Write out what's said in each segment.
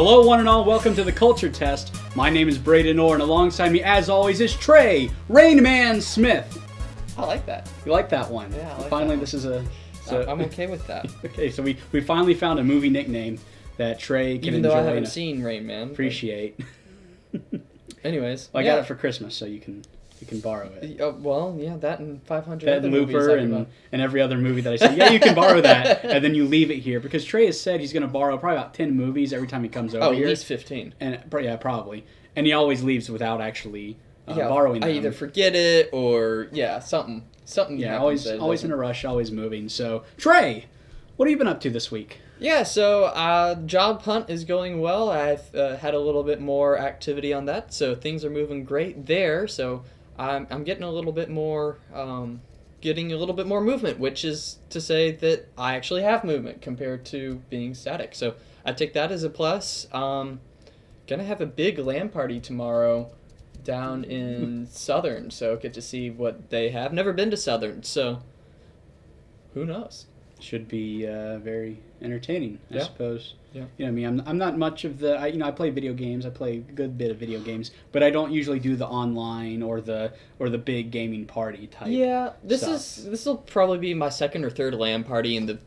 Hello, one and all. Welcome to the Culture Test. My name is Braeden and alongside me, as always, is Trey, Rain Man Smith. I like that. You like that one? Yeah, I like finally, that this is a. I'm okay with that. Okay, so we finally found a movie nickname that Trey can Even enjoy. though I haven't seen Rain Man. Appreciate. Anyways, Well, I got it for Christmas, so you can borrow it. Well, yeah, that and 500 That other Looper movies and every other movie that I say, yeah, you can borrow that, and then you leave it here because Trey has said he's going to borrow probably about 10 movies every time he comes over here. At least 15. And yeah, probably. And he always leaves without actually borrowing them. I either forget it or something. Yeah, always in a rush, always moving. So Trey, what have you been up to this week? Yeah, so job hunt is going well. I've had a little bit more activity on that, so things are moving great there. So I'm getting a little bit more movement, which is to say that I actually have movement compared to being static. So I take that as a plus. Gonna have a big LAN party tomorrow down in Southern, so get to see what they have. Never been to Southern, so who knows? Should be very entertaining, I suppose. Yeah. You know, I mean, I'm not much of the. I play video games. I play a good bit of video games, but I don't usually do the online or the big gaming party type. Yeah, this will probably be my second or third LAN party, and the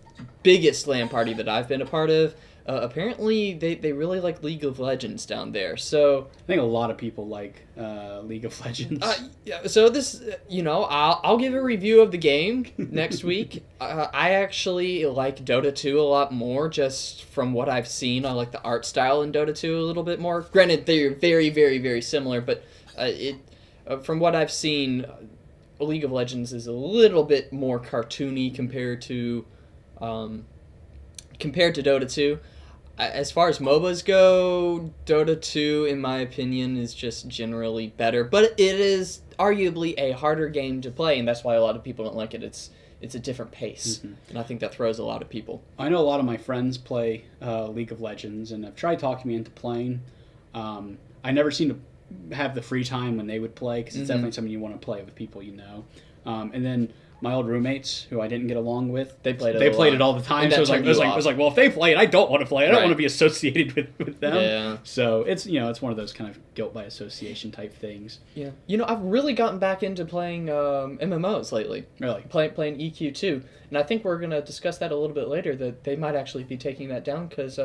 biggest LAN party that I've been a part of. Apparently, they really like League of Legends down there. So I think a lot of people like League of Legends. Yeah, so this, I'll give a review of the game next week. I actually like Dota 2 a lot more, just from what I've seen. I like the art style in Dota 2 a little bit more. Granted, they're very, very, very similar, but from what I've seen, League of Legends is a little bit more cartoony compared to Dota 2. As far as MOBAs go, Dota 2, in my opinion, is just generally better. But it is arguably a harder game to play, and that's why a lot of people don't like it. It's a different pace, and I think that throws a lot of people. I know a lot of my friends play League of Legends, and have tried talking me into playing. I never seem to have the free time when they would play, because it's definitely something you want to play with people you know. And then my old roommates, who I didn't get along with, they played it all the time. So it was like, well, if they play it, I don't want to play it. I don't want to be associated with them. Yeah. So it's one of those kind of guilt by association type things. Yeah. I've really gotten back into playing MMOs lately. Really? Playing EQ2. And I think we're going to discuss that a little bit later, that they might actually be taking that down because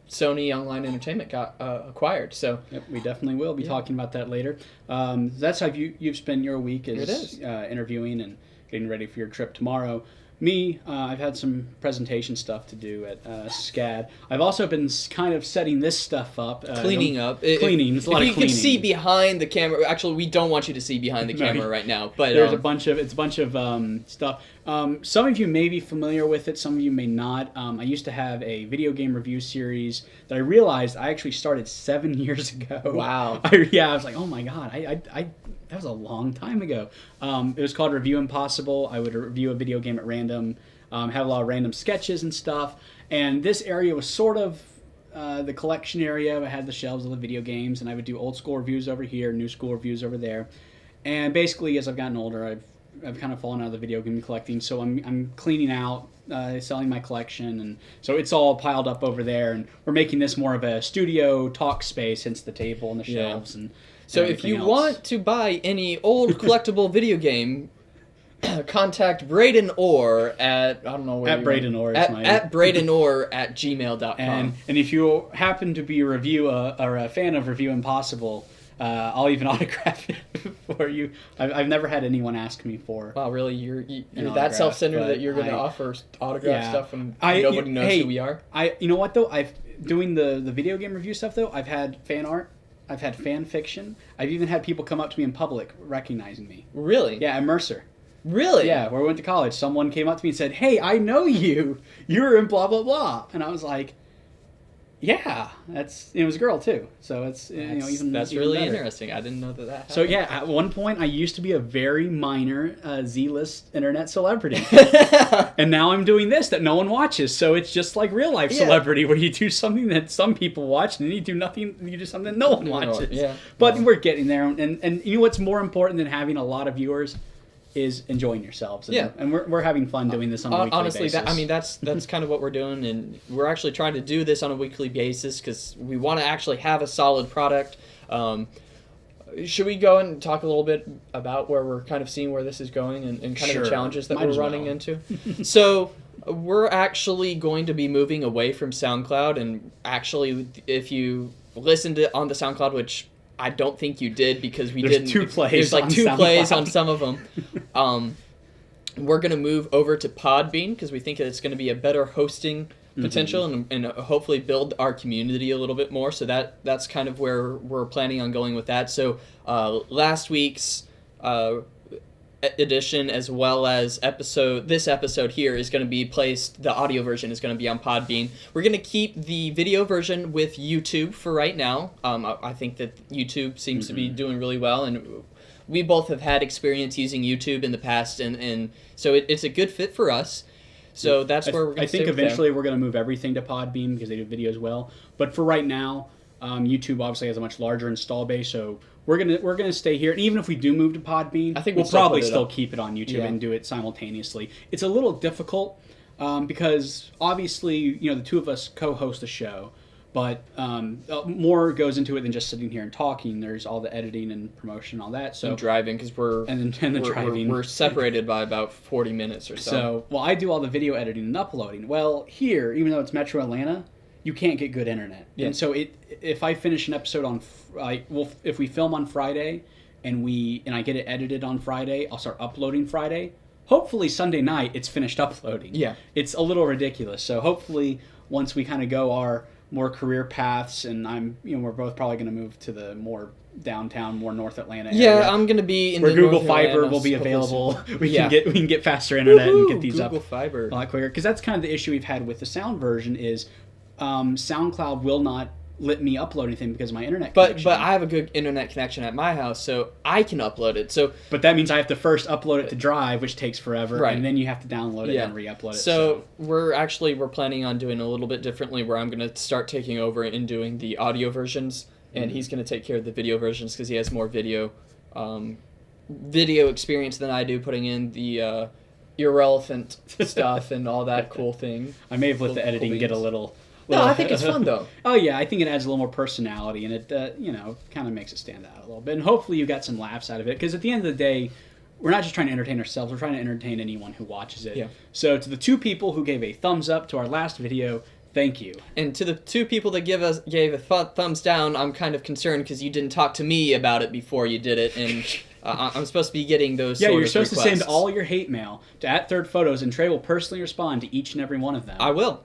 Sony Online Entertainment got acquired. So yep, we definitely will be talking about that later. That's how you've spent your week, is interviewing and getting ready for your trip tomorrow. Me, I've had some presentation stuff to do at SCAD. I've also been kind of setting this stuff up. Cleaning up. Cleaning. There's a lot of cleaning. If you can see behind the camera, actually, we don't want you to see behind the camera right now. But there's a bunch of stuff. Some of you may be familiar with it. Some of you may not. I used to have a video game review series that I realized I actually started 7 years ago. Wow. I was like, oh my god, that was a long time ago. It was called Review Impossible. I would review a video game at random, had a lot of random sketches and stuff. And this area was sort of the collection area. I had the shelves of the video games, and I would do old school reviews over here, new school reviews over there. And basically, as I've gotten older, I've kind of fallen out of the video game collecting, so I'm cleaning out, selling my collection, and so it's all piled up over there. And we're making this more of a studio talk space, hence the table and the shelves and. So if you want to buy any old collectible video game, contact Braeden Orr at, I don't know where at Braeden Orr at Braeden Orr at gmail.com. And if you happen to be a or a fan of Review Impossible, I'll even autograph it for you. I've never had anyone ask me for. Wow, really? You're that self-centered that you're going to offer autograph stuff and nobody knows who we are? You know what though? Doing the video game review stuff though, I've had fan art. I've had fan fiction. I've even had people come up to me in public recognizing me. Really? Yeah, at Mercer. Really? Yeah, where we went to college. Someone came up to me and said, "Hey, I know you. You're in blah blah blah." And I was like, "Yeah, it was a girl too." So it's that's really better. Interesting. I didn't know that happened. So yeah, at one point I used to be a very minor Z-list internet celebrity, and now I'm doing this that no one watches. So it's just like real life celebrity, where you do something that some people watch, and then you do nothing. You do something that no one watches. Yeah. But we're getting there, and you know what's more important than having a lot of viewers? is enjoying yourselves. And, Yeah. and we're having fun doing this on a weekly honestly, basis. that's kind of what we're doing, and we're actually trying to do this on a weekly basis because we want to actually have a solid product. Should we go and talk a little bit about where we're kind of seeing where this is going and kind of the Sure. challenges that Might we're as running well. into? So we're actually going to be moving away from SoundCloud, and actually, if you listened to on the SoundCloud, which I don't think you did because we There's didn't. 2 plays There's like on 2 plays SoundCloud. on some of them. We're going to move over to Podbean because we think it's going to be a better hosting potential and hopefully build our community a little bit more. So that's kind of where we're planning on going with that. So last week's edition as well as this episode here is going to be placed, the audio version is going to be on Podbean. We're going to keep the video version with YouTube for right now. I think that YouTube seems to be doing really well, and we both have had experience using YouTube in the past, and so it's a good fit for us. So that's where we're going to I think eventually we're going to move everything to Podbean because they do video as well. But for right now, YouTube obviously has a much larger install base, so we're gonna stay here. And even if we do move to Podbean, I think we'll we'll still probably put it still up. keep it on YouTube Yeah. and do it simultaneously. It's a little difficult because obviously the 2 of us co-host the show, but more goes into it than just sitting here and talking. There's all the editing and promotion, and all that. So and driving because we're driving. we're separated by about 40 minutes or so. So, well, I do all the video editing and uploading. Well, here, even though it's Metro Atlanta, you can't get good internet. Yeah. And so if I finish an episode on, if we film on Friday and I get it edited on Friday, I'll start uploading Friday. Hopefully Sunday night it's finished uploading. Yeah. It's a little ridiculous. So hopefully once we kind of go our more career paths, and we're both probably going to move to the more downtown, more North Atlanta area. Yeah, I'm going to be in where the Google North Fiber Atlanta will be hopefully available. soon. We Yeah. can get faster internet and get these Google up Fiber. a lot quicker. Because that's kind of the issue we've had with the sound version is SoundCloud will not let me upload anything because of my internet connection. But I have a good internet connection at my house, so I can upload it. So But that means I have to first upload it to Drive, which takes forever, Right. and then you have to download it Yeah. and re-upload it. So we're planning on doing a little bit differently, where I'm going to start taking over and doing the audio versions, and he's going to take care of the video versions because he has more video experience than I do, putting in the irrelevant stuff and all that cool thing. I may have let the Cool editing get a beans. little. No, I think it's fun though. Oh yeah, I think it adds a little more personality, and it kind of makes it stand out a little bit. And hopefully you got some laughs out of it, because at the end of the day, we're not just trying to entertain ourselves; we're trying to entertain anyone who watches it. Yeah. So to the 2 people who gave a thumbs up to our last video, thank you. And to the 2 people that gave a thumbs down, I'm kind of concerned because you didn't talk to me about it before you did it, and I'm supposed to be getting those. Yeah, sort you're of supposed requests. to send all your hate mail to @ThirdPhotos, and Trey will personally respond to each and every one of them. I will.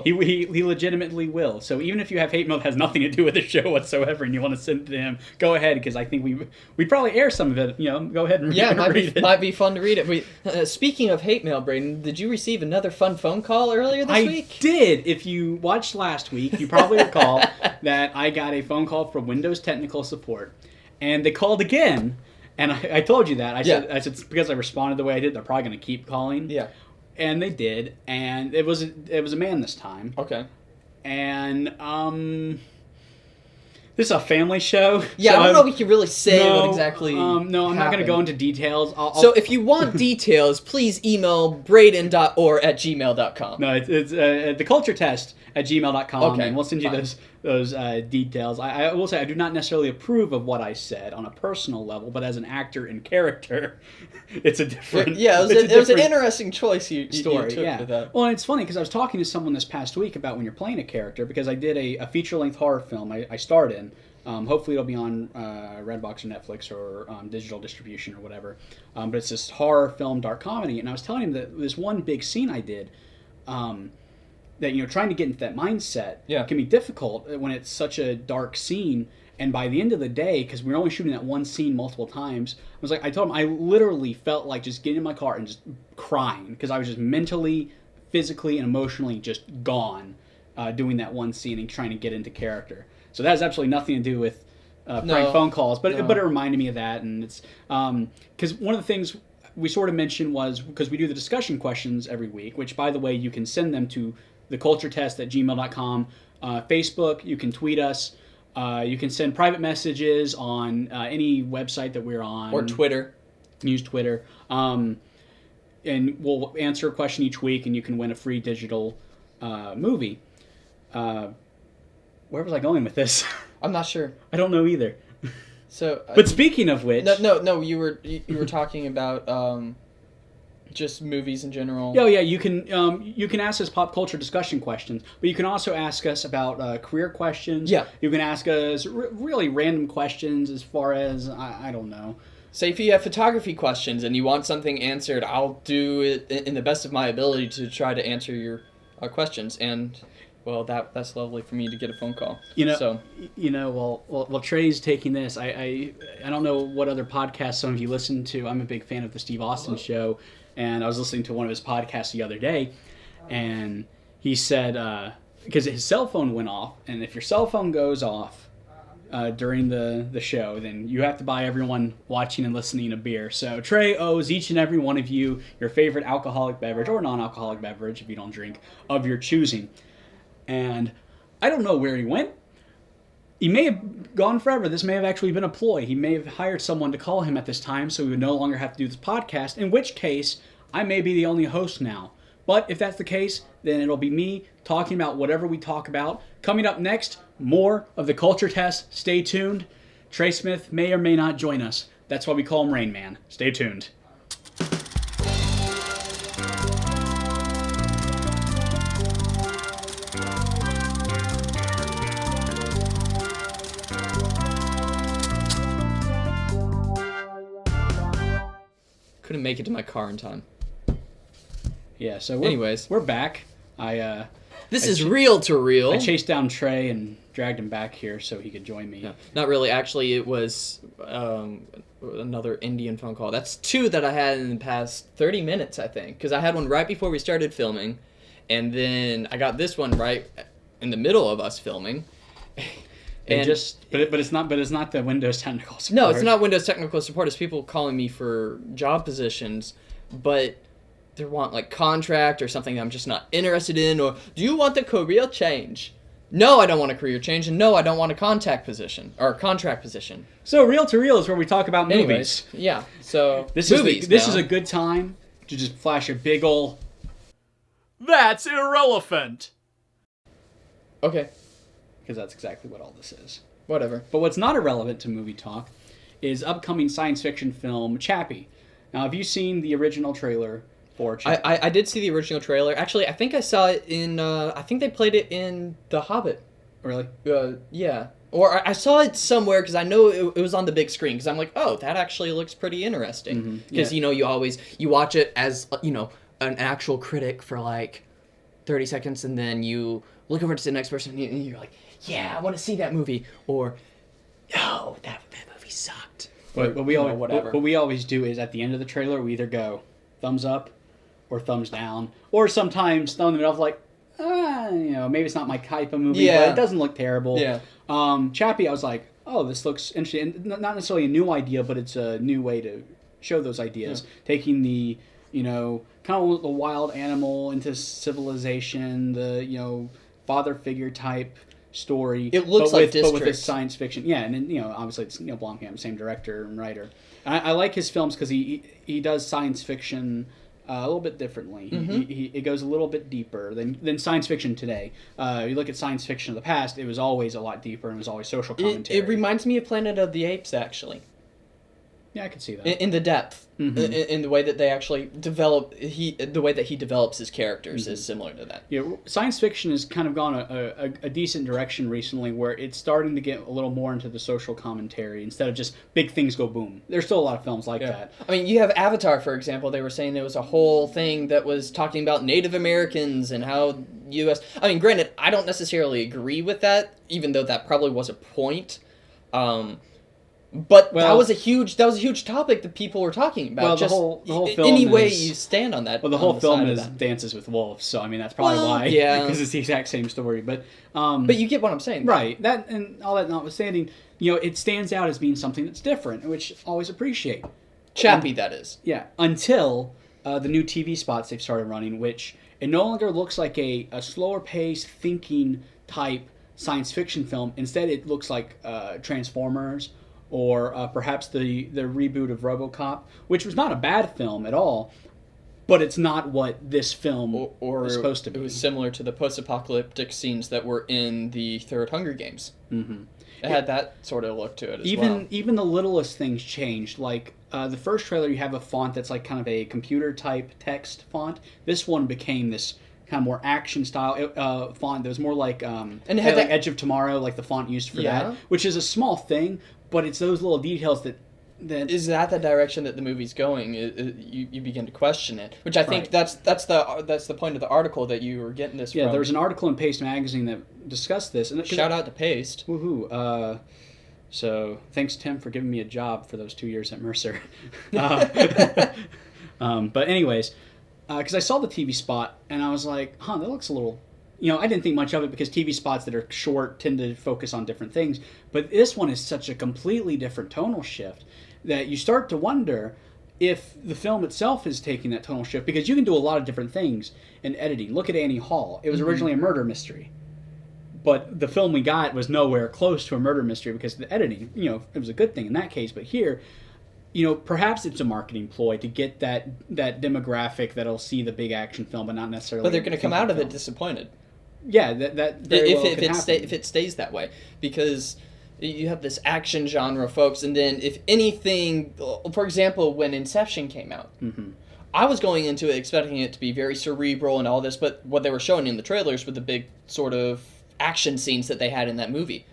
He legitimately will. So even if you have hate mail that has nothing to do with the show whatsoever, and you want to send it to him, go ahead, because I think we'd probably air some of it. Go ahead and Yeah, read it. might be fun to read it. Speaking of hate mail, Braeden, did you receive another fun phone call earlier this week? I did. If you watched last week, you probably recall that I got a phone call from Windows Technical Support, and they called again. And I told you that. I said because I responded the way I did, they're probably going to keep calling. Yeah. And they did, and it was a man this time. Okay. And this is a family show. Yeah, so I don't know if we can really say what exactly. No, I'm not going to happened. go into details. So if you want details, please email braeden.or@gmail.com. No, it's the culture test at gmail.com, Okay, and we'll send you fine. those details. I will say I do not necessarily approve of what I said on a personal level, but as an actor and character, it's a different. Yeah, it was an interesting choice you story. took Yeah. with that. Well, it's funny because I was talking to someone this past week about when you're playing a character, because I did a feature-length horror film I starred in. Hopefully it'll be on Redbox or Netflix or digital distribution or whatever. But it's this horror film, dark comedy, and I was telling him that this one big scene I did. That trying to get into that mindset can be difficult when it's such a dark scene. And by the end of the day, because we were only shooting that one scene multiple times, I told him I literally felt like just getting in my car and just crying, because I was just mentally, physically, and emotionally just gone doing that one scene and trying to get into character. So that has absolutely nothing to do with prank phone calls, but it reminded me of that. And it's because one of the things we sort of mentioned was, because we do the discussion questions every week, which, by the way, you can send them to theculturetest@gmail.com. Facebook, you can tweet us. You can send private messages on any website that we're on. Or Twitter. use Twitter. And we'll answer a question each week, and you can win a free digital movie. Where was I going with this? I'm not sure. I don't know either. So, but speaking of which, no, you were talking about just movies in general. Oh yeah, you can ask us pop culture discussion questions, but you can also ask us about career questions. Yeah, you can ask us really random questions as far as I don't know. Say if you have photography questions and you want something answered, I'll do it in the best of my ability to try to answer your questions. And well, that's lovely for me to get a phone call. Well, Trey's taking this. I don't know what other podcasts some of you listen to. I'm a big fan of the Steve Austin Show, and I was listening to one of his podcasts the other day, and he said because his cell phone went off, and if your cell phone goes off during the show, then you have to buy everyone watching and listening a beer. So Trey owes each and every one of you your favorite alcoholic beverage or non-alcoholic beverage if you don't drink of your choosing. And I don't know where he went. He may have gone forever. This may have actually been a ploy. He may have hired someone to call him at this time so we would no longer have to do this podcast, in which case I may be the only host now. But if that's the case, then it'll be me talking about whatever we talk about. Coming up next, more of the Culture Test. Stay tuned. Trey Smith may or may not join us. That's why we call him Rain Man. Stay tuned. Couldn't make it to my car in time. Yeah, so we're back. This is reel to reel. I chased down Trey and dragged him back here so he could join me. No, not really. Actually, it was another Indian phone call. That's two that I had in the past 30 minutes, I think. Because I had one right before we started filming, and then I got this one right in the middle of us filming. But it's not the Windows technical support. No, it's not Windows technical support. It's people calling me for job positions, but they want like contract or something I'm just not interested in. Or do you want the career change? No, I don't want a career change, and no, I don't want a contract position. So reel to reel is where we talk about movies. Anyways, yeah. So this is a good time to just flash a big ol' "That's irrelevant." Okay. Because that's exactly what all this is. Whatever. But what's not irrelevant to movie talk is upcoming science fiction film Chappie. Now, have you seen the original trailer for Chappie? I did see the original trailer. Actually, I think I saw it in... I think they played it in The Hobbit. Really? Yeah. Or I saw it somewhere because I know it was on the big screen. Because I'm like, oh, that actually looks pretty interesting. Because, you watch it as, an actual critic for like 30 seconds and then you look over to the next person and you're like, yeah, I want to see that movie. Or, no, that movie sucked. But what we always do is at the end of the trailer, we either go thumbs up or thumbs down. Or sometimes thumb in the middle of like, maybe it's not my type of movie, but it doesn't look terrible. Yeah. Chappie, I was like, oh, this looks interesting. And not necessarily a new idea, but it's a new way to show those ideas. Yeah. Taking the, kind of the wild animal into civilization, the, father figure type story. It looks like District. But with this science fiction. Yeah, and then, obviously it's Blomkamp, same director and writer. And I like his films because he does science fiction a little bit differently. Mm-hmm. It goes a little bit deeper than science fiction today. You look at science fiction of the past, it was always a lot deeper and it was always social commentary. It reminds me of Planet of the Apes, actually. Yeah, I could see that. In the depth, in the way that they actually develop, the way that he develops his characters is similar to that. Yeah, science fiction has kind of gone a decent direction recently, where it's starting to get a little more into the social commentary instead of just big things go boom. There's still a lot of films like that. I mean, you have Avatar, for example. They were saying there was a whole thing that was talking about Native Americans and how U.S. I mean, granted, I don't necessarily agree with that, even though that probably was a point. But that was a huge topic that people were talking about. Well, the whole film any way you stand on that. Well, the whole film is Dances with Wolves, so I mean that's probably why. Yeah, because it's the exact same story. But you get what I'm saying, right? That and all that notwithstanding, it stands out as being something that's different, which I always appreciate. Chappie, that is. Yeah, until the new TV spots they've started running, which it no longer looks like a slower paced thinking type science fiction film. Instead, it looks like Transformers. or perhaps the reboot of RoboCop, which was not a bad film at all, but it's not what this film is supposed to be. It was similar to the post-apocalyptic scenes that were in the third Hunger Games. Mm-hmm. It had that sort of look to it as well. Even the littlest things changed. Like the first trailer, you have a font that's like kind of a computer type text font. This one became this kind of more action style font that was more like and it had like Edge of Tomorrow, like the font used for that, which is a small thing, but it's those little details that is that the direction that the movie's going? You begin to question it, which I think that's the point of the article that you were getting this from. Yeah, there was an article in Paste magazine that discussed this. And shout out to Paste. Woohoo! So thanks, Tim, for giving me a job for those 2 years at Mercer. But anyways, because I saw the TV spot and I was like, that looks a little. I didn't think much of it because TV spots that are short tend to focus on different things. But this one is such a completely different tonal shift that you start to wonder if the film itself is taking that tonal shift, because you can do a lot of different things in editing. Look at Annie Hall. It was originally a murder mystery, but the film we got was nowhere close to a murder mystery because the editing, it was a good thing in that case. But here, perhaps it's a marketing ploy to get that demographic that'll see the big action film, but not necessarily. But they're going to come out of it disappointed. Yeah, that very well could happen. If it stays that way, because you have this action genre, folks, and then if anything, for example, when Inception came out, I was going into it expecting it to be very cerebral and all this, but what they were showing in the trailers were the big sort of action scenes that they had in that movie.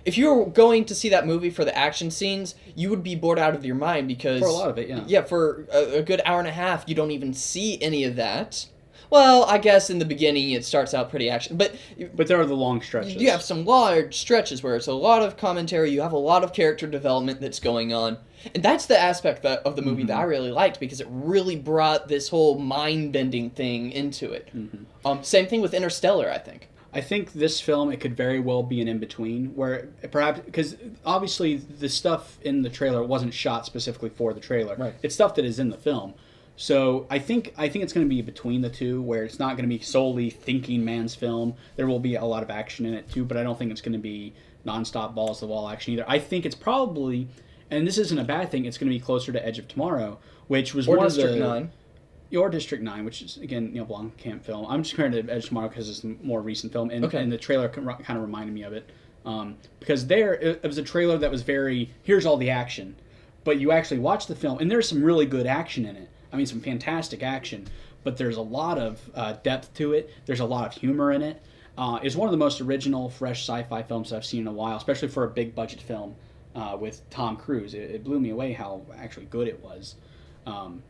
If you were going to see that movie for the action scenes, you would be bored out of your mind because for a lot of it, yeah. Yeah, for a good hour and a half, you don't even see any of that. Well, I guess in the beginning it starts out pretty action, but there are the long stretches. You have some large stretches where it's a lot of commentary. You have a lot of character development that's going on, and that's the aspect of the movie that I really liked because it really brought this whole mind-bending thing into it. Same thing with Interstellar, I think. I think this film, it could very well be an in-between, where perhaps, because obviously the stuff in the trailer wasn't shot specifically for the trailer. Right. It's stuff that is in the film. So I think it's going to be between the two, where it's not going to be solely thinking man's film. There will be a lot of action in it too, but I don't think it's going to be nonstop balls to the wall action either. I think it's probably, and this isn't a bad thing, it's going to be closer to Edge of Tomorrow, which was one District of the 9. Or District 9, which is again Blomkamp film. I'm just comparing it to Edge of Tomorrow because it's a more recent film, and the trailer kind of reminded me of it because it was a trailer that was very here's all the action, but you actually watch the film and there's some really good action in it. I mean, some fantastic action, but there's a lot of depth to it. There's a lot of humor in it. It's one of the most original, fresh sci-fi films I've seen in a while, especially for a big-budget film with Tom Cruise. It blew me away how actually good it was. And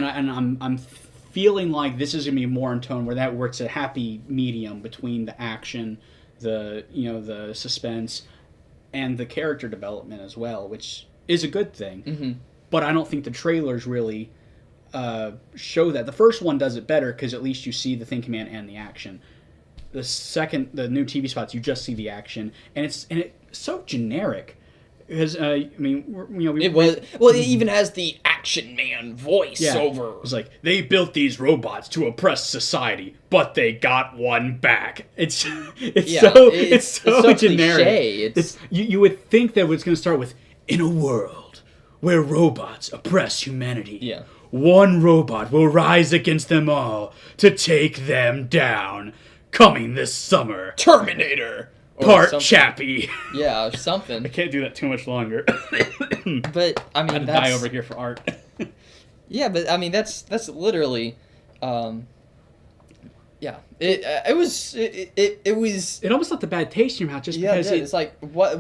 I'm feeling like this is going to be more in tone where it's a happy medium between the action, the suspense, and the character development as well, which is a good thing. But I don't think the trailers really show that. The first one does it better because at least you see the Thinking Man and the action. The new TV spots, you just see the action, and it's so generic. Because it even has the Action Man voice over. It's like they built these robots to oppress society, but they got one back. It's so generic. Cliche. You would think that it's going to start with in a world where robots oppress humanity. Yeah. One robot will rise against them all to take them down. Coming this summer. Terminator! Part Chappie. Yeah, or something. I can't do that too much longer. But, I mean, I'm gonna die over here for art. Yeah, but, I mean, that's literally... yeah. It was... It almost left a bad taste in your mouth just because... it's like, what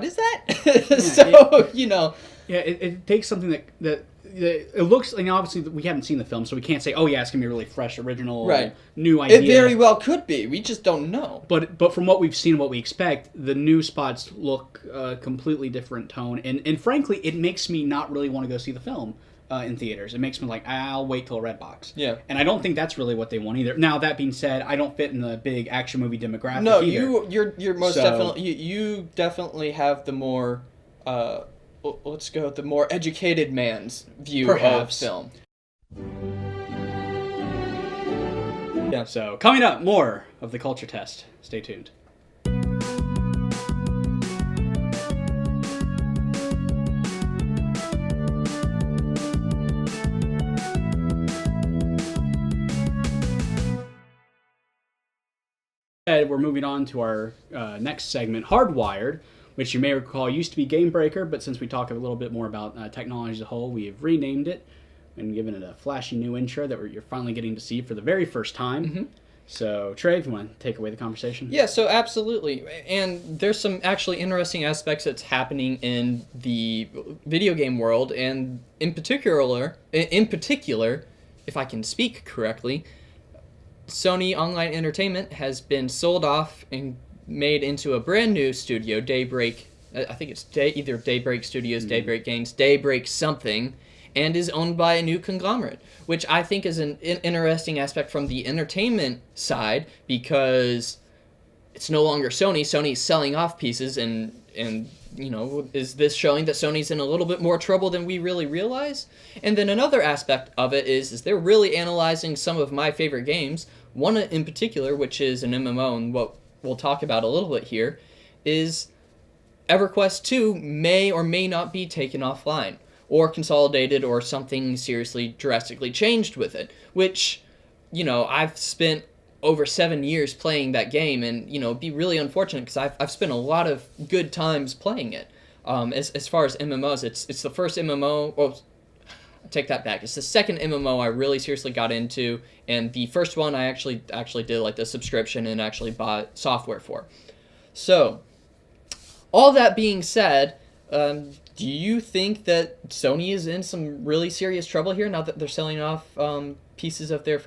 is that? Yeah, it takes something that it looks, obviously we haven't seen the film, so we can't say, oh yeah, it's going to be a really fresh, original, new idea. It very well could be. We just don't know. But from what we've seen, what we expect, the new spots look completely different tone. And frankly, it makes me not really want to go see the film in theaters. It makes me like, I'll wait till a red box. Yeah. And I don't think that's really what they want either. Now, that being said, I don't fit in the big action movie demographic either. You're most definitely... You definitely have the more... let's go with the more educated man's view of film. Yeah, so coming up, more of the culture test. Stay tuned. We're moving on to our next segment, Hardwired, which you may recall used to be Game Breaker, but since we talk a little bit more about technology as a whole, we have renamed it and given it a flashy new intro that you're finally getting to see for the very first time. Mm-hmm. So, Trey, if you want to take away the conversation. Yeah, so absolutely. And there's some actually interesting aspects that's happening in the video game world, and in particular, if I can speak correctly, Sony Online Entertainment has been sold off and made into a brand new studio, Daybreak. I think it's either Daybreak Studios, Daybreak Games, Daybreak something, and is owned by a new conglomerate, which I think is an interesting aspect from the entertainment side, because it's no longer Sony. Sony's selling off pieces, and is this showing that Sony's in a little bit more trouble than we really realize? And then another aspect of it is they're really analyzing some of my favorite games. One in particular, which is an MMO, and what we'll talk about a little bit here, is EverQuest 2 may or may not be taken offline, or consolidated, or something seriously drastically changed with it, which, I've spent over 7 years playing that game, and, it'd be really unfortunate, because I've spent a lot of good times playing it. As far as MMOs, it's the first MMO, well, I take that back, it's the second MMO I really seriously got into, and the first one I actually did, like, the subscription and actually bought software for. So, all that being said, do you think that Sony is in some really serious trouble here now that they're selling off pieces of their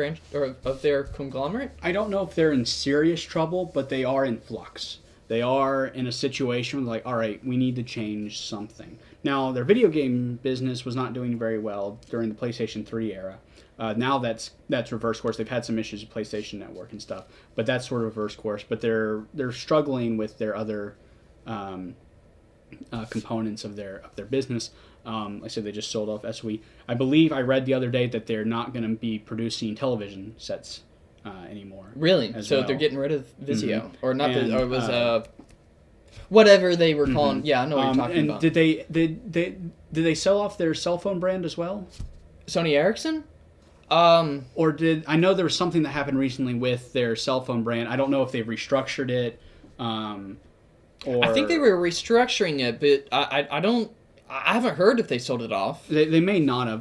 of their conglomerate? I don't know if they're in serious trouble, but they are in flux. They are in a situation where, like, all right, we need to change something. Now, their video game business was not doing very well during the PlayStation 3 era. Now that's reverse course. They've had some issues with PlayStation Network and stuff, but that's sort of reverse course. But they're struggling with their other components of their business. Like I said, they just sold off SOE. I believe I read the other day that they're not going to be producing television sets anymore. Really? So well. They're getting rid of Vizio, Mm-hmm. or not? And, or it was whatever they were calling. Mm-hmm. Yeah, I know what you're talking about. Did they sell off their cell phone brand as well? Sony Ericsson? Or I know there was something that happened recently with their cell phone brand. I don't know if they've restructured it. I think they were restructuring it, but I haven't heard if they sold it off. They may not have.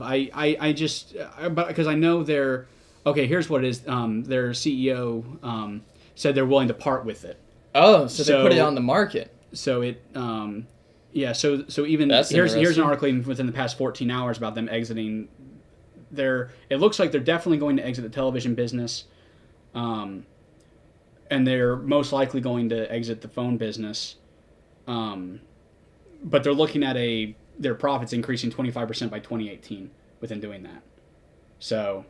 But because I know here's what it is. Their CEO said they're willing to part with it. Oh, so they put it on the market. So it, So even here's an article even within the past 14 hours about them exiting. It looks like they're definitely going to exit the television business. And they're most likely going to exit the phone business. But they're looking at their profits increasing 25% by 2018 within doing that. So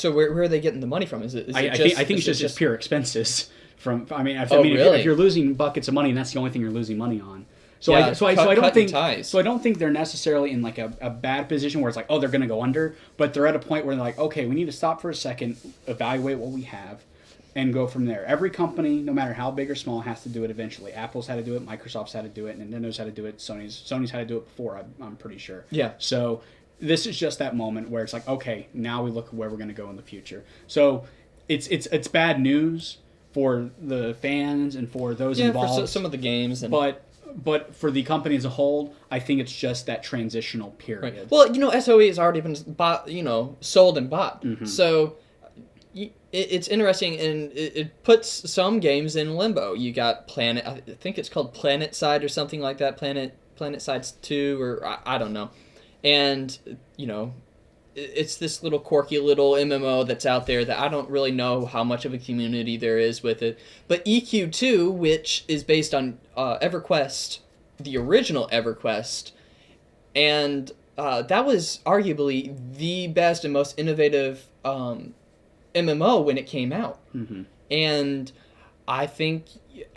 where are they getting the money from? I think it's just pure expenses. Really? If you're losing buckets of money, and that's the only thing you're losing money on. So yeah, I don't think they're necessarily in like a bad position where it's like, oh, they're going to go under, but they're at a point where they're like, okay, we need to stop for a second, evaluate what we have, and go from there. Every company, no matter how big or small, has to do it eventually. Apple's had to do it, Microsoft's had to do it, Nintendo's had to do it, Sony's had to do it before, I'm pretty sure. Yeah. So this is just that moment where it's like, okay, now we look at where we're going to go in the future. So it's bad news for the fans and for those involved. Yeah, for some of the games. But for the company as a whole, I think it's just that transitional period. Right. Well, SOE has already been bought, sold and bought. Mm-hmm. So it's interesting, and it puts some games in limbo. You got Planet, I think it's called Planet Side or something like that, Planet Sides 2, or I don't know. And, it's this little quirky little MMO that's out there that I don't really know how much of a community there is with it. But EQ2, which is based on EverQuest, the original EverQuest, and that was arguably the best and most innovative MMO when it came out. Mm-hmm. And I think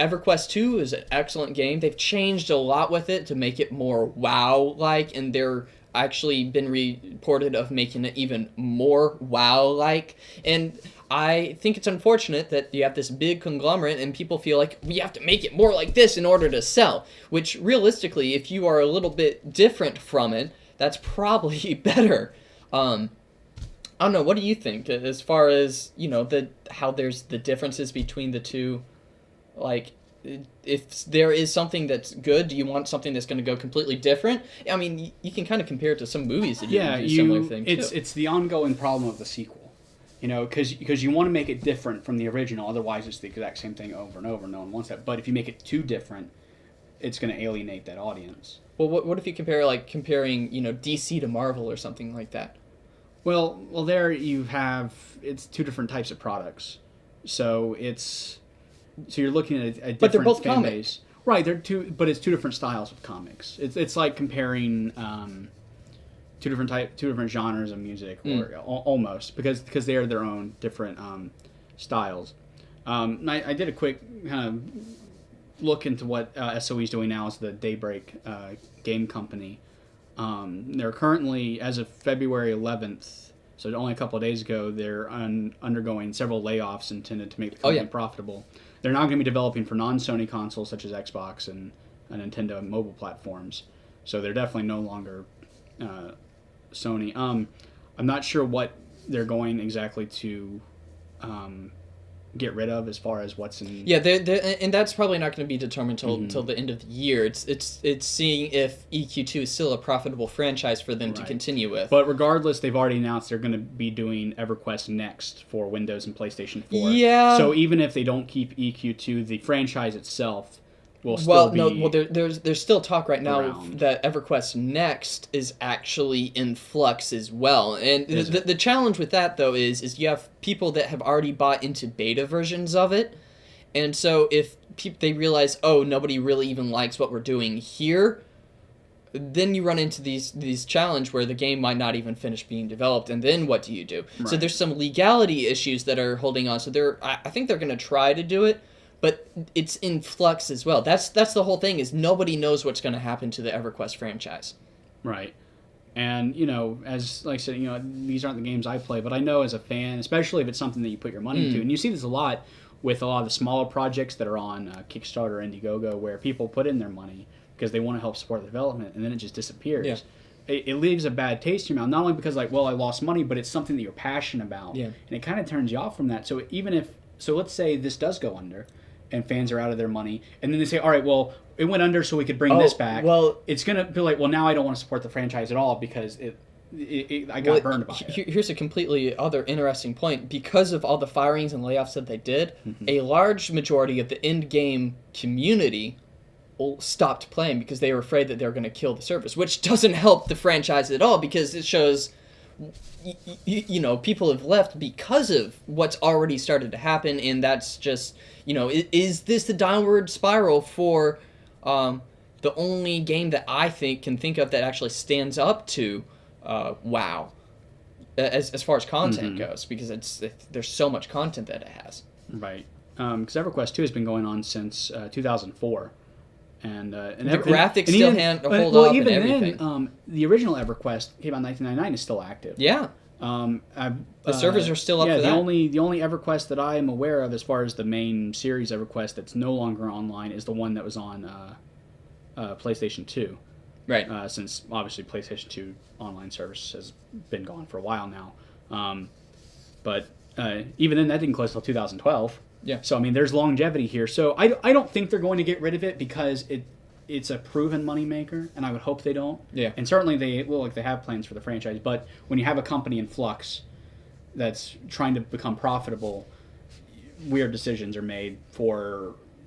EverQuest 2 is an excellent game. They've changed a lot with it to make it more WoW-like, and they're actually been reported of making it even more WoW-like. And I think it's unfortunate that you have this big conglomerate and people feel like we have to make it more like this in order to sell, which realistically, if you are a little bit different from it, that's probably better. I don't know. What do you think as far as how there's the differences between the two? Like, if there is something that's good, do you want something that's going to go completely different? I mean, you can kind of compare it to some movies that do a similar thing too. It's the ongoing problem of the sequel. Because you want to make it different from the original, otherwise it's the exact same thing over and over. No one wants that. But if you make it too different, it's going to alienate that audience. Well, what if you comparing DC to Marvel or something like that? Well, there you have it's two different types of products, so you're looking at a different but they're both fan comics. base. Right, but it's two different styles of comics. It's like comparing two different genres of music, or almost because they are their own different styles. I did a quick kind of look into what SOE is doing now as the Daybreak game company. They're currently, as of February 11th, so only a couple of days ago, they're undergoing several layoffs intended to make the company profitable. They're now going to be developing for non-Sony consoles such as Xbox and Nintendo mobile platforms. So they're definitely no longer Sony. I'm not sure what they're going exactly to get rid of as far as what's in. Yeah, and that's probably not going to be determined till the end of the year. It's seeing if EQ2 is still a profitable franchise for them to continue with. But regardless, they've already announced they're going to be doing EverQuest Next for Windows and PlayStation 4. Yeah. So even if they don't keep EQ2, the franchise itself will still be. There's still talk right now around. that EverQuest Next is actually in flux as well. And the challenge with that, though, is you have people that have already bought into beta versions of it. And so if they realize, nobody really even likes what we're doing here, then you run into these challenge where the game might not even finish being developed, and then what do you do? Right. So there's some legality issues that are holding on. So I think they're going to try to do it, but it's in flux as well. That's the whole thing, is nobody knows what's going to happen to the EverQuest franchise. Right. And, as like I said, these aren't the games I play, but I know as a fan, especially if it's something that you put your money into, and you see this a lot with a lot of the smaller projects that are on Kickstarter, Indiegogo, where people put in their money because they want to help support the development, and then it just disappears. Yeah. It leaves a bad taste in your mouth, not only because I lost money, but it's something that you're passionate about. Yeah. And it kind of turns you off from that. So let's say this does go under, and fans are out of their money, and then they say, all right, well, it went under so we could bring this back. Well, it's going to be like, well, now I don't want to support the franchise at all because I got burned by it. Here's a completely other interesting point. Because of all the firings and layoffs that they did, a large majority of the end-game community stopped playing because they were afraid that they were going to kill the service, which doesn't help the franchise at all, because it shows people have left because of what's already started to happen, and that's just is this the downward spiral for the only game that I can think of that actually stands up to WoW as far as content goes, because there's so much content that it has. Right. Because EverQuest 2 has been going on since 2004. And the graphics still hold up and everything. Then, the original EverQuest came out in 1999 is still active. Yeah. The servers are still up for that. The only EverQuest that I am aware of as far as the main series EverQuest that's no longer online is the one that was on PlayStation 2. Right. Since obviously PlayStation 2 online service has been gone for a while now. But even then, that didn't close until 2012. Yeah. So, there's longevity here. So, I don't think they're going to get rid of it because it's a proven moneymaker, and I would hope they don't. Yeah. And certainly they have plans for the franchise. But when you have a company in flux that's trying to become profitable, weird decisions are made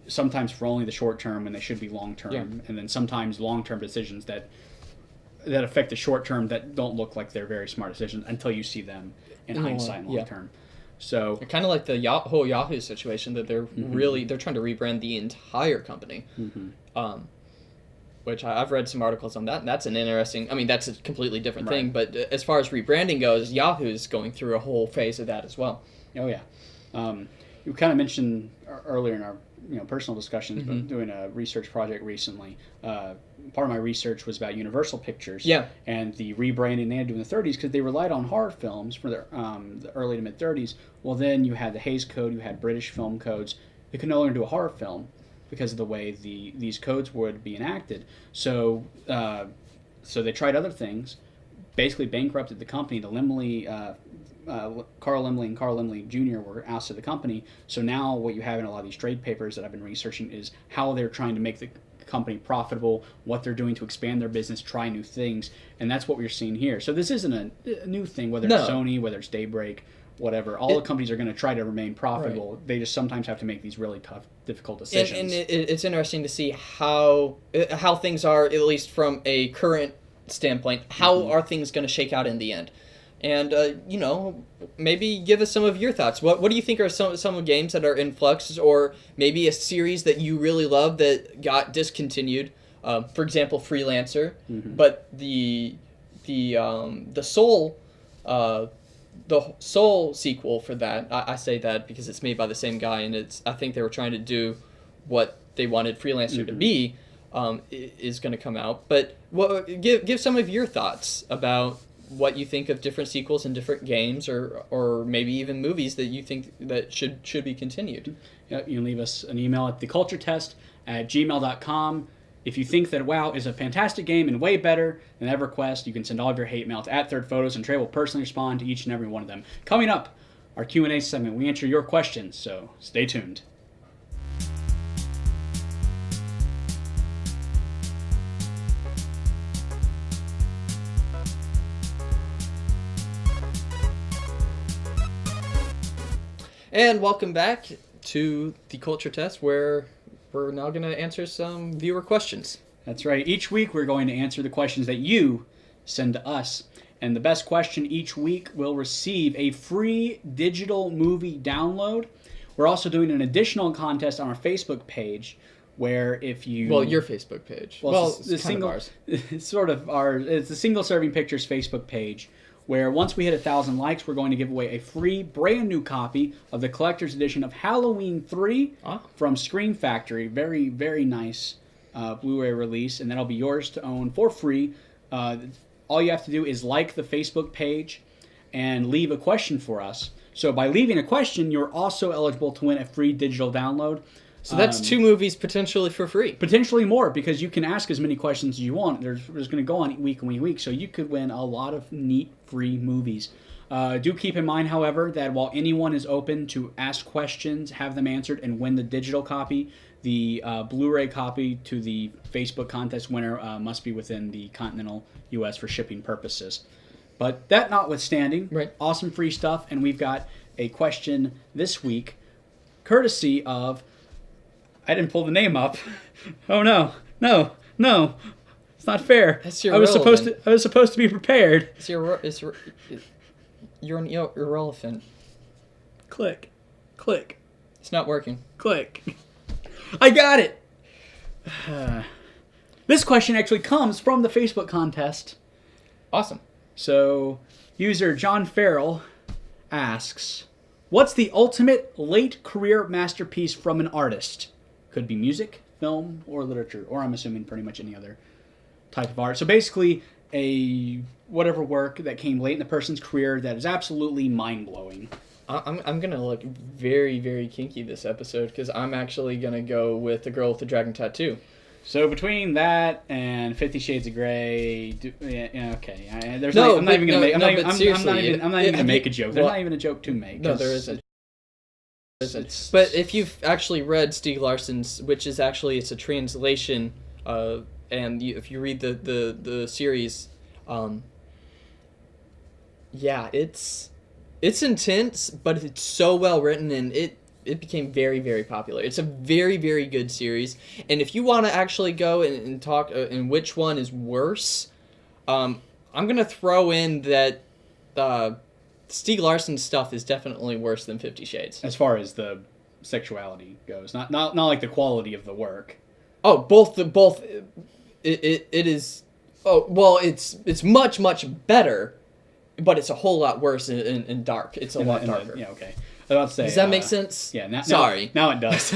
sometimes for only the short term when they should be long term. Yeah. And then sometimes long-term decisions that affect the short term that don't look like they're very smart decisions until you see them in hindsight long term. So kind of like the whole Yahoo situation, that they're trying to rebrand the entire company, which I've read some articles on that, and that's an interesting. That's a completely different thing. But as far as rebranding goes, Yahoo's going through a whole phase of that as well. Oh yeah, you kind of mentioned earlier in our personal discussions, but doing a research project recently. Part of my research was about Universal Pictures and the rebranding they had to do in the 30s, because they relied on horror films for the early to mid 30s. Well, then you had the Hays Code, you had British film codes. They could no longer do a horror film because of the way these codes would be enacted. So they tried other things, basically bankrupted the company. The Limley Carl Limley and Carl Limley Jr. were ousted the company. So now what you have in a lot of these trade papers that I've been researching is how they're trying to make the company profitable, what they're doing to expand their business, try new things, and that's what we're seeing here. So this isn't a new thing, whether it's Sony, whether it's Daybreak, whatever. All the companies are going to try to remain profitable. Right. They just sometimes have to make these really tough, difficult decisions. And it's interesting to see how things are, at least from a current standpoint. How are things going to shake out in the end? And maybe give us some of your thoughts. What do you think are some games that are in flux, or maybe a series that you really love that got discontinued? For example, Freelancer, but the Soul sequel for that. I say that because it's made by the same guy, and I think they were trying to do what they wanted Freelancer to be. Is going to come out, but give some of your thoughts about what you think of different sequels in different games, or maybe even movies that you think that should be continued. You can leave us an email at theculturetest@gmail.com. If you think that WoW is a fantastic game and way better than EverQuest, you can send all of your hate mail to @thirdphotos, and Trey will personally respond to each and every one of them. Coming up, our Q&A segment. We answer your questions, so stay tuned. And welcome back to the Culture Test, where we're now going to answer some viewer questions. That's right. Each week we're going to answer the questions that you send to us. And the best question each week will receive a free digital movie download. We're also doing an additional contest on our Facebook page, where if you... Well, your Facebook page. It's ours. It's sort of ours. It's the Single Serving Pictures Facebook page, where once we hit 1,000 likes, we're going to give away a free, brand new copy of the collector's edition of Halloween 3 from Scream Factory. Very, very nice Blu-ray release, and that'll be yours to own for free. All you have to do is like the Facebook page and leave a question for us. So by leaving a question, you're also eligible to win a free digital download. So that's 2 movies potentially for free. Potentially more, because you can ask as many questions as you want. There's going to go on week and week, so you could win a lot of neat free movies. Do keep in mind, however, that while anyone is open to ask questions, have them answered, and win the digital copy, the Blu-ray copy to the Facebook contest winner must be within the continental U.S. for shipping purposes. But that notwithstanding, awesome free stuff, and we've got a question this week, courtesy of... I didn't pull the name up. Oh no. It's not fair. That's irrelevant. I was supposed to be prepared. You're irrelevant. Click. It's not working. Click. I got it. This question actually comes from the Facebook contest. Awesome. So, user John Farrell asks, "What's the ultimate late career masterpiece from an artist?" Could be music, film, or literature, or I'm assuming pretty much any other type of art. So basically, a whatever work that came late in the person's career that is absolutely mind-blowing. I'm going to look very, very kinky this episode, because I'm actually going to go with The Girl with the Dragon Tattoo. So between that and 50 Shades of Grey, okay. I'm not even going to make a joke. There's not even a joke to make. No, there isn't. But if you've actually read Stieg Larsson's, which is actually, it's a translation, and if you read the series, it's intense, but it's so well written, and it became very, very popular. It's a very, very good series, and if you want to actually go and talk and which one is worse, I'm gonna throw in that Stieg Larsson's stuff is definitely worse than 50 Shades. As far as the sexuality goes, not like the quality of the work. Oh, both. It is. Oh well, it's much better, but it's a whole lot worse and dark. It's a lot darker. Yeah, okay. I was about to say, does that make sense? Yeah. Sorry. Now it does.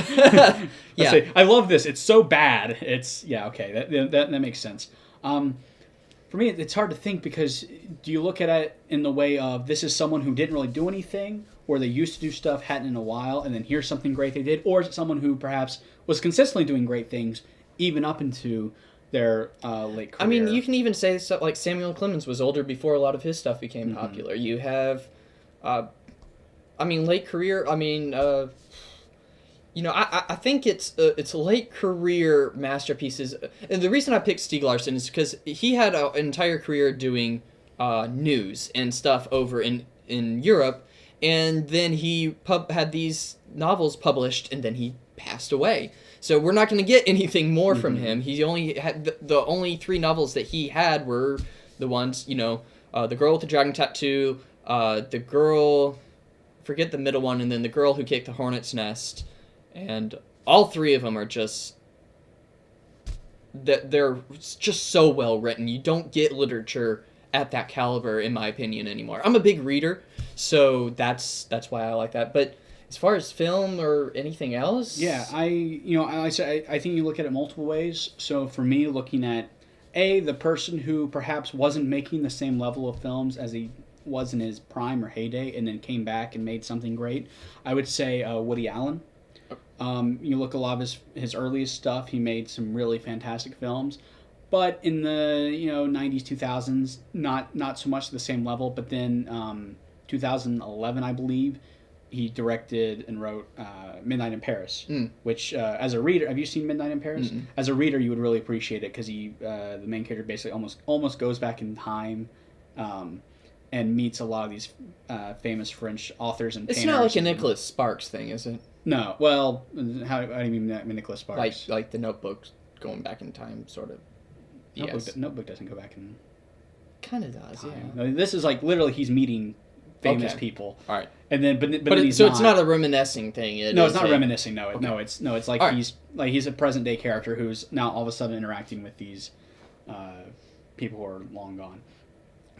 Yeah. Say, I love this. It's so bad. It's okay. That makes sense. For me, it's hard to think, because do you look at it in the way of this is someone who didn't really do anything, or they used to do stuff, hadn't in a while, and then here's something great they did, or is it someone who perhaps was consistently doing great things even up into their late career? I mean, you can even say stuff like Samuel Clemens was older before a lot of his stuff became popular. You have I mean, late career. I mean, I think it's late career masterpieces. And the reason I picked Stieg Larsson is because he had an entire career doing news and stuff over in Europe, and then he had these novels published, and then he passed away. So we're not going to get anything more from him. He only had the only 3 novels that he had were the ones, The Girl with the Dragon Tattoo, The Girl, forget the middle one, and then The Girl Who Kicked the Hornet's Nest. And all 3 of them are just, they're just so well written. You don't get literature at that caliber, in my opinion, anymore. I'm a big reader, so that's why I like that. But as far as film or anything else, yeah, I think you look at it multiple ways. So for me, looking at the person who perhaps wasn't making the same level of films as he was in his prime or heyday, and then came back and made something great, I would say Woody Allen. You look at a lot of his earliest stuff, he made some really fantastic films, but in the 90s, 2000s, not so much the same level. But then 2011, I believe, he directed and wrote Midnight in Paris, which as a reader, have you seen Midnight in Paris? Mm-mm. As a reader, you would really appreciate it because the main character basically almost goes back in time. And meets a lot of these famous French authors and painters. It's not like a Nicholas Sparks thing, is it? No. Well, how do you mean Nicholas Sparks? Like the Notebook going back in time, sort of. Yes. Notebook doesn't go back in kind of does, time. Yeah. No, this is like literally he's meeting famous people. All right. And then, but it's not a reminiscing thing. It's not reminiscing. No, okay. It's like he's a present day character who's now all of a sudden interacting with these people who are long gone.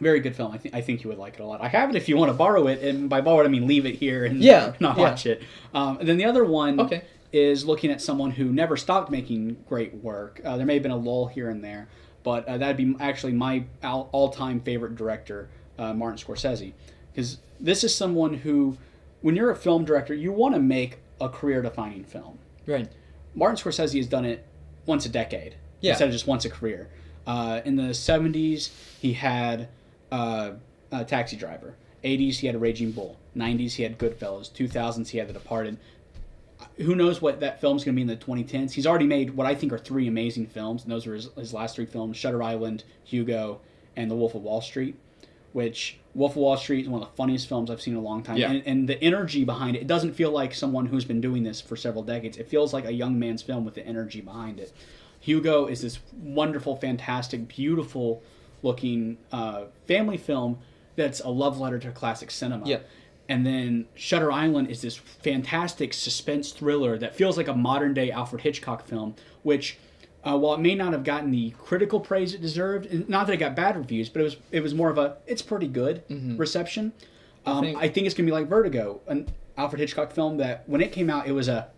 Very good film. I think you would like it a lot. I have it if you want to borrow it, and by borrow it I mean leave it here and not watch it. And then the other one is looking at someone who never stopped making great work. There may have been a lull here and there, but that'd be actually my all-time favorite director, Martin Scorsese, because this is someone who, when you're a film director, you want to make a career-defining film. Right. Martin Scorsese has done it once a decade instead of just once a career. In the 70s, he had Taxi Driver. 80s, he had Raging Bull. 90s, he had Goodfellas. 2000s, he had The Departed. Who knows what that film's going to be in the 2010s? He's already made what I think are 3 amazing films, and those are his last 3 films: Shutter Island, Hugo, and The Wolf of Wall Street. Which Wolf of Wall Street is one of the funniest films I've seen in a long time. Yeah. And the energy behind it doesn't feel like someone who's been doing this for several decades. It feels like a young man's film with the energy behind it. Hugo is this wonderful, fantastic, beautiful-looking family film that's a love letter to classic cinema. Yeah. And then Shutter Island is this fantastic suspense thriller that feels like a modern-day Alfred Hitchcock film, which, while it may not have gotten the critical praise it deserved, and not that it got bad reviews, but it was more of a it's pretty good reception. I think it's going to be like Vertigo, an Alfred Hitchcock film that when it came out,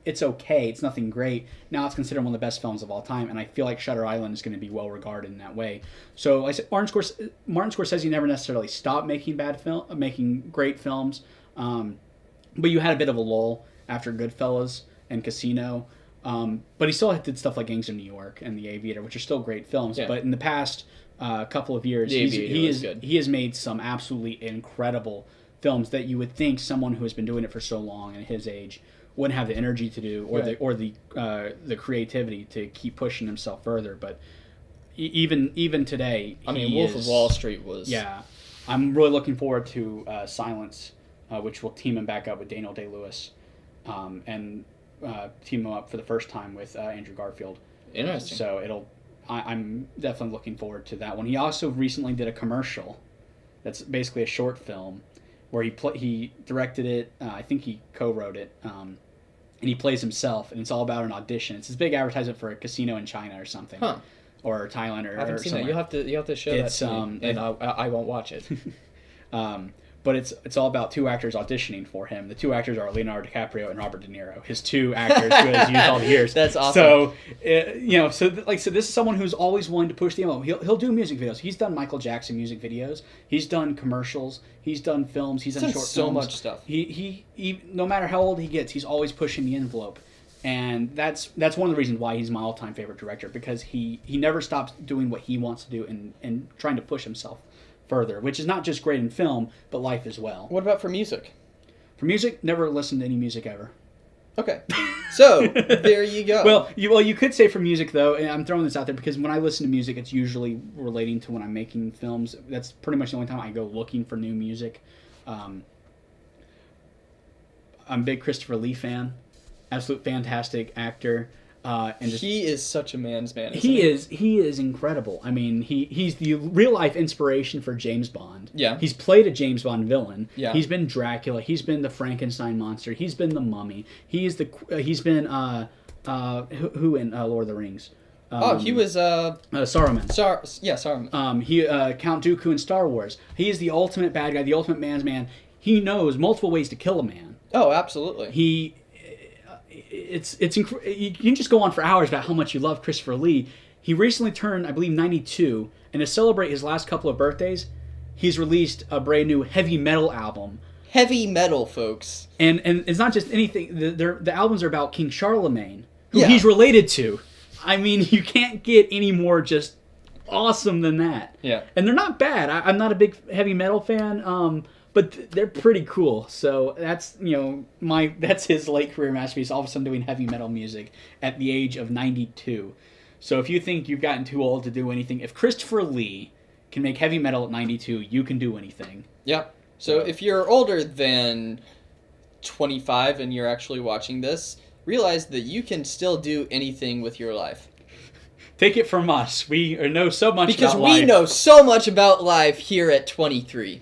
it's okay, it's nothing great. Now it's considered one of the best films of all time, and I feel like Shutter Island is going to be well regarded in that way. So like I said, Martin Scorsese never necessarily stopped making making great films, but you had a bit of a lull after Goodfellas and Casino. But he still did stuff like Gangs of New York and The Aviator, which are still great films. Yeah. But in the past couple of years, he has made some absolutely incredible films that you would think someone who has been doing it for so long and his age wouldn't have the energy to do, or the creativity to keep pushing himself further. But even today, Wolf of Wall Street was. Yeah, I'm really looking forward to Silence, which will team him back up with Daniel Day-Lewis, and team him up for the first time with Andrew Garfield. Interesting. So I'm definitely looking forward to that one. He also recently did a commercial that's basically a short film where he directed it. I think he co-wrote it, and he plays himself, and it's all about an audition. It's this big advertisement for a casino in China or something, or Thailand, or I haven't seen somewhere. That. You have to show that to me, and I won't watch it. But it's all about 2 actors auditioning for him. The 2 actors are Leonardo DiCaprio and Robert De Niro, his 2 actors who has used all the years. That's awesome. So this is someone who's always willing to push the envelope. He'll do music videos. He's done Michael Jackson music videos. He's done commercials. He's done films. He's done short films. So much stuff. He no matter how old he gets, he's always pushing the envelope. And that's one of the reasons why he's my all-time favorite director, because he never stops doing what he wants to do and trying to push himself further, which is not just great in film, but life as well. What about for music? For music, never listened to any music ever. Okay, so there you go. Well, you could say for music though, and I'm throwing this out there because when I listen to music, it's usually relating to when I'm making films. That's pretty much the only time I go looking for new music. I'm a big Christopher Lee fan, absolute fantastic actor. And just, he is such a man's man. He is incredible. I mean, he's the real life inspiration for James Bond. Yeah, he's played a James Bond villain. Yeah, he's been Dracula. He's been the Frankenstein monster. He's been the Mummy. He's been who in Lord of the Rings. He was Saruman. Saruman. He Count Dooku in Star Wars. He is the ultimate bad guy, the ultimate man's man. He knows multiple ways to kill a man. Oh, absolutely. You can just go on for hours about how much you love Christopher Lee. He recently turned, I believe, 92, and to celebrate his last couple of birthdays, he's released a brand new heavy metal album. Heavy metal, folks. And it's not just anything. The albums are about King Charlemagne, who he's related to. I mean, you can't get any more just awesome than that. Yeah. And they're not bad. I'm not a big heavy metal fan. But they're pretty cool. So that's that's his late career masterpiece. All of a sudden doing heavy metal music at the age of 92. So if you think you've gotten too old to do anything, if Christopher Lee can make heavy metal at 92, you can do anything. Yeah. So if you're older than 25 and you're actually watching this, realize that you can still do anything with your life. Take it from us. We know so much about life. Because we know so much about life here at 23.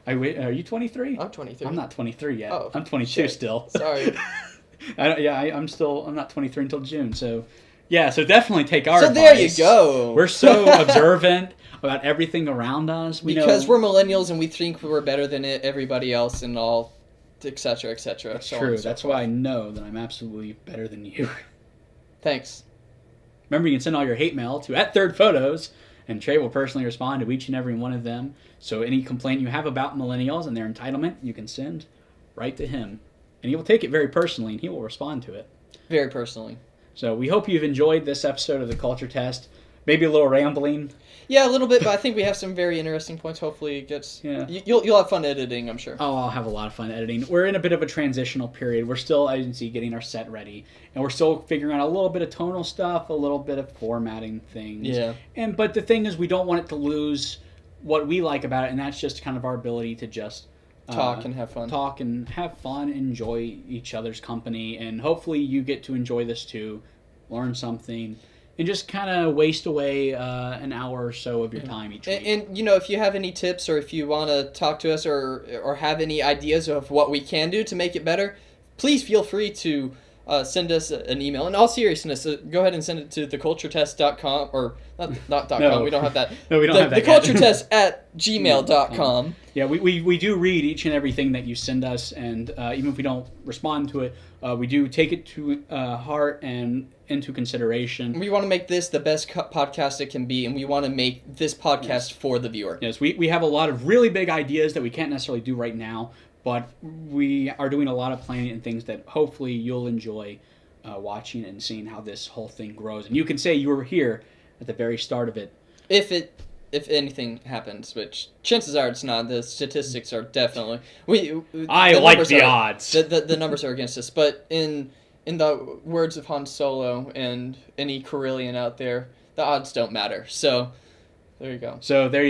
Are you 23? I'm 23. I'm not 23 yet. Oh, I'm 22 shit. still. Sorry. I'm not 23 until June. So, yeah. So definitely take our advice. So there you go. We're so observant about everything around us. Because we're millennials and we think we're better than everybody else and all, etc., etc. That's true. That's why I know that I'm absolutely better than you. Thanks. Remember, you can send all your hate mail to @thirdphotos, and Trey will personally respond to each and every one of them. So any complaint you have about millennials and their entitlement, you can send right to him. And he will take it very personally, and he will respond to it. Very personally. So we hope you've enjoyed this episode of the Culture Test. Maybe a little rambling. Yeah, a little bit, but I think we have some very interesting points. Hopefully it gets... Yeah. You'll have fun editing, I'm sure. Oh, I'll have a lot of fun editing. We're in a bit of a transitional period. We're still, as you can see, getting our set ready. And we're still figuring out a little bit of tonal stuff, a little bit of formatting things. Yeah. But the thing is, we don't want it to lose what we like about it, and that's just kind of our ability to just... Talk and have fun. Enjoy each other's company, and hopefully you get to enjoy this too, learn something, and just kind of waste away an hour or so of your time each week. And if you have any tips or if you want to talk to us or have any ideas of what we can do to make it better, please feel free to send us an email. In all seriousness, go ahead and send it to theculturetest.com or not .com. No. We don't have that. No, we don't have that. theculturetest@gmail.com. Yeah, we do read each and everything that you send us, and even if we don't respond to it, we do take it to heart and into consideration. We want to make this the best podcast it can be, and we want to make this podcast for the viewer. Yes, we have a lot of really big ideas that we can't necessarily do right now, but we are doing a lot of planning and things that hopefully you'll enjoy watching and seeing how this whole thing grows. And you can say you were here at the very start of it. If anything happens, which chances are it's not. The statistics are definitely... I like the odds. The numbers are against us. But in the words of Han Solo and any Corellian out there, the odds don't matter. So, there you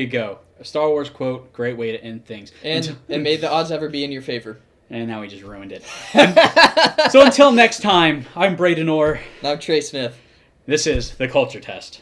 go. A Star Wars quote, great way to end things. And may the odds ever be in your favor. And now we just ruined it. So until next time, I'm Braeden Orr. And I'm Trey Smith. This is The Culture Test.